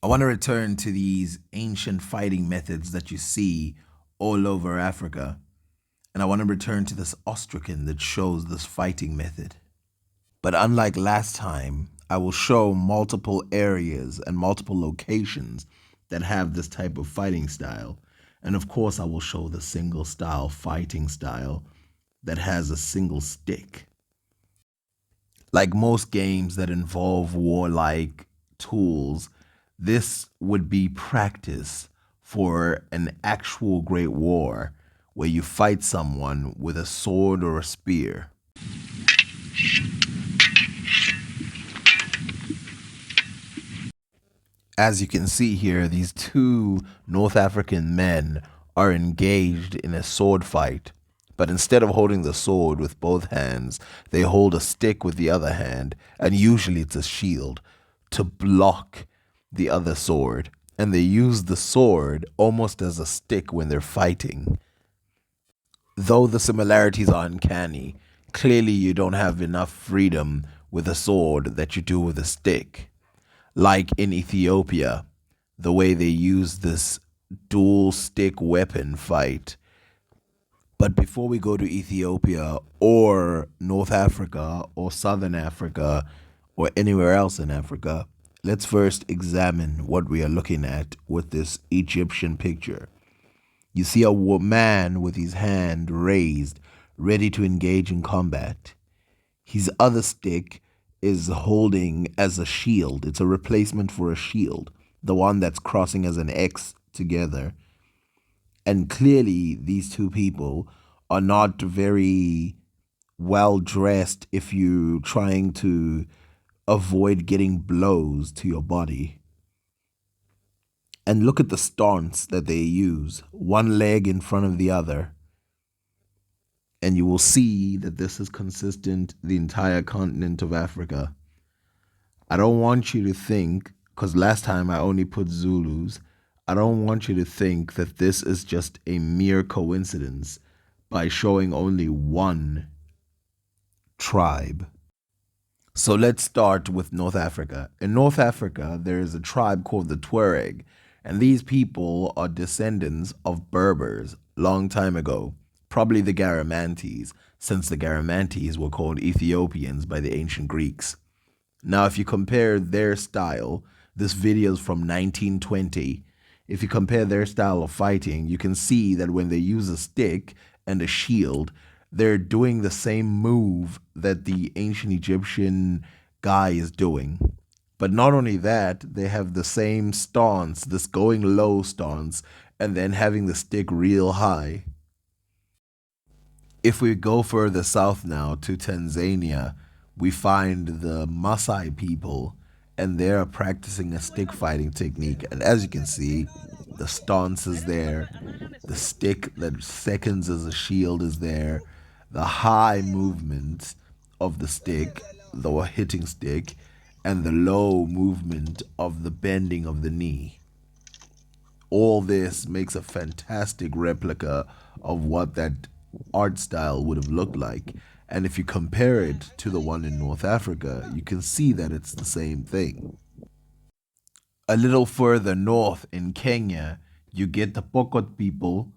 I want to return to these ancient fighting methods that you see all over Africa, and I want to return to this ostracon that shows this fighting method. But unlike last time, I will show multiple areas and multiple locations that have this type of fighting style. And of course, I will show the single style fighting style that has a single stick. Like most games that involve warlike tools, this would be practice for an actual great war where you fight someone with a sword or a spear. As you can see here, these two North African men are engaged in a sword fight. But instead of holding the sword with both hands, they hold a stick with the other hand, and usually it's a shield, to block the other sword. And they use the sword almost as a stick when they're fighting. Though the similarities are uncanny, clearly you don't have enough freedom with a sword that you do with a stick. Like in Ethiopia, the way they use this dual stick weapon fight. But before we go to Ethiopia or North Africa or Southern Africa or anywhere else in Africa, let's first examine what we are looking at with this Egyptian picture. You see a man with his hand raised, ready to engage in combat. His other stick is holding as a shield. It's a replacement for a shield, the one that's crossing as an X together. And clearly, these two people are not very well dressed if you're trying to avoid getting blows to your body. And look at the stance that they use, one leg in front of the other. And you will see that this is consistent the entire continent of Africa. I don't want you to think, because last time I only put Zulus, I don't want you to think that this is just a mere coincidence by showing only one tribe. So let's start with North Africa. In North Africa, there is a tribe called the Tuareg, and these people are descendants of Berbers long time ago, probably the Garamantes, since the Garamantes were called Ethiopians by the ancient Greeks. Now, if you compare their style, this video is from 1920. If you compare their style of fighting, you can see that when they use a stick and a shield, they're doing the same move that the ancient Egyptian guy is doing. But not only that, they have the same stance, this going low stance, and then having the stick real high. If we go further south now to Tanzania, we find the Maasai people, and they're practicing a stick fighting technique. And as you can see, the stance is there, the stick that seconds as a shield is there, the high movement of the stick, the hitting stick, and the low movement of the bending of the knee. All this makes a fantastic replica of what that art style would have looked like. And if you compare it to the one in North Africa, you can see that it's the same thing. A little further north in Kenya, you get the Pokot people,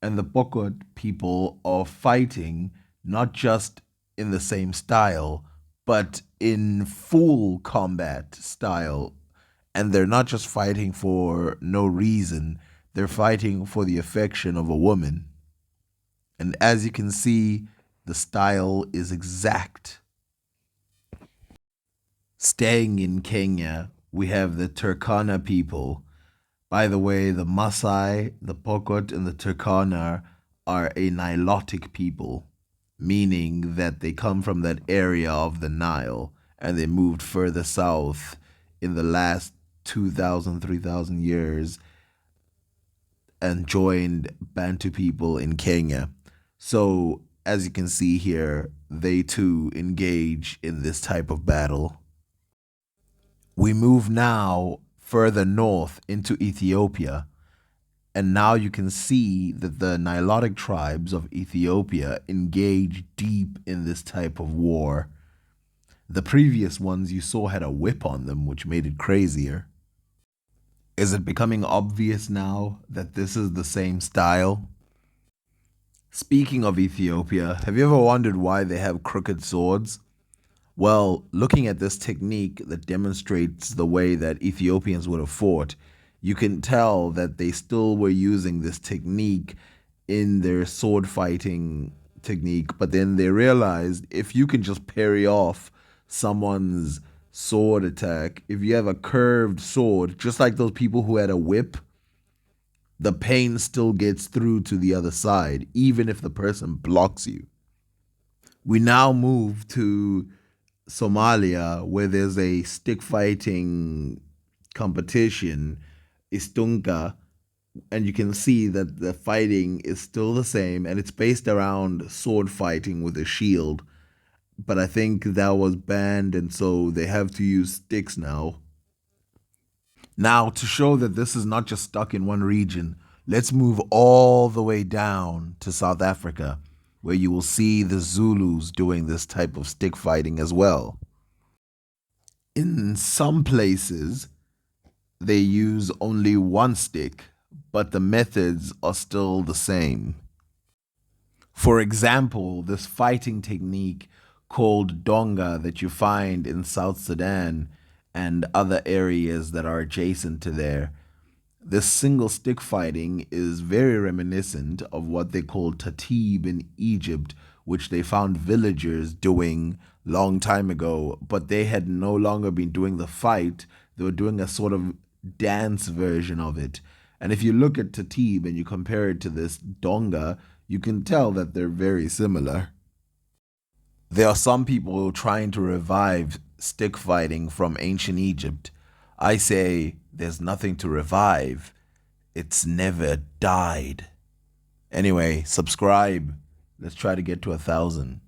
and the Pokot people are fighting not just in the same style, but in full combat style. And they're not just fighting for no reason, they're fighting for the affection of a woman. And as you can see, the style is exact. Staying in Kenya, we have the Turkana people. By the way, the Maasai, the Pokot, and the Turkana are a Nilotic people, meaning that they come from that area of the Nile and they moved further south in the last 2,000, 3,000 years and joined Bantu people in Kenya. So, as you can see here, they too engage in this type of battle. We move now further north into Ethiopia, and now you can see that the Nilotic tribes of Ethiopia engage deep in this type of war. The previous ones you saw had a whip on them, which made it crazier. Is it becoming obvious now that this is the same style? Speaking of Ethiopia, have you ever wondered why they have crooked swords? Well, looking at this technique that demonstrates the way that Ethiopians would have fought, you can tell that they still were using this technique in their sword fighting technique, but then they realized if you can just parry off someone's sword attack, if you have a curved sword, just like those people who had a whip, the pain still gets through to the other side, even if the person blocks you. We now move to Somalia, where there's a stick fighting competition, Istunga, and you can see that the fighting is still the same and it's based around sword fighting with a shield. But I think that was banned, and so they have to use sticks now. Now, to show that this is not just stuck in one region, let's move all the way down to South Africa, where you will see the Zulus doing this type of stick fighting as well. In some places, they use only one stick, but the methods are still the same. For example, this fighting technique called Donga that you find in South Sudan and other areas that are adjacent to there, this single stick fighting is very reminiscent of what they called Tatib in Egypt, which they found villagers doing long time ago, but they had no longer been doing the fight. They were doing a sort of dance version of it. And if you look at Tatib and you compare it to this Donga, you can tell that they're very similar. There are some people trying to revive stick fighting from ancient Egypt. I say there's nothing to revive. It's never died. Anyway, subscribe. Let's try to get to 1,000.